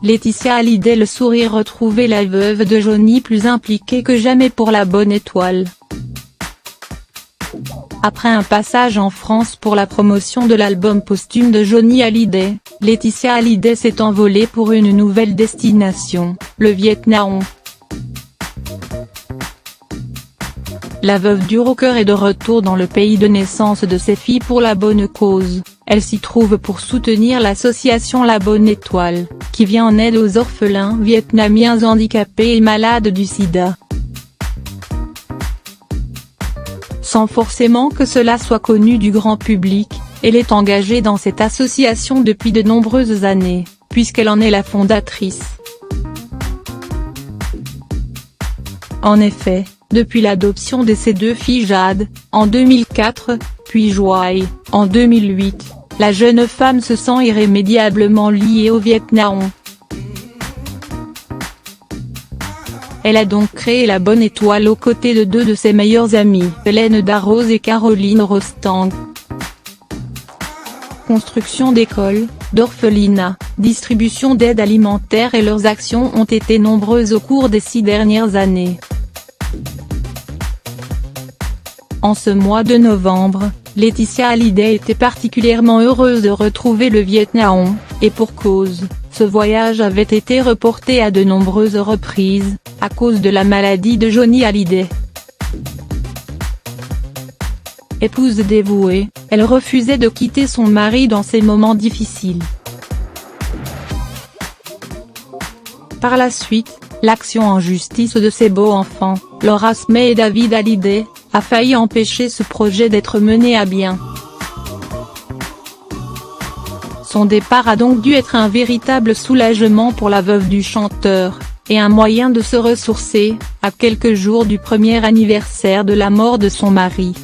Laetitia Hallyday le sourire retrouvé, la veuve de Johnny plus impliquée que jamais pour la bonne étoile. Après un passage en France pour la promotion de l'album posthume de Johnny Hallyday, Laetitia Hallyday s'est envolée pour une nouvelle destination, le Vietnam. La veuve du rocker est de retour dans le pays de naissance de ses filles pour la bonne cause. Elle s'y trouve pour soutenir l'association La Bonne Étoile, qui vient en aide aux orphelins vietnamiens handicapés et malades du sida. Sans forcément que cela soit connu du grand public, elle est engagée dans cette association depuis de nombreuses années, puisqu'elle en est la fondatrice. En effet, depuis l'adoption de ses deux filles Jade, en 2004, puis Joy, en 2008, la jeune femme se sent irrémédiablement liée au Vietnam. Elle a donc créé La Bonne Étoile aux côtés de deux de ses meilleures amies, Hélène Darroze et Caroline Rostand. Construction d'écoles, d'orphelinats, distribution d'aide alimentaire et leurs actions ont été nombreuses au cours des 6 dernières années. En ce mois de novembre, Laetitia Hallyday était particulièrement heureuse de retrouver le Vietnam, et pour cause, ce voyage avait été reporté à de nombreuses reprises, à cause de la maladie de Johnny Hallyday. Épouse dévouée, elle refusait de quitter son mari dans ces moments difficiles. Par la suite, l'action en justice de ses beaux enfants, Laura Smay et David Hallyday, a failli empêcher ce projet d'être mené à bien. Son départ a donc dû être un véritable soulagement pour la veuve du chanteur, et un moyen de se ressourcer, à quelques jours du premier anniversaire de la mort de son mari.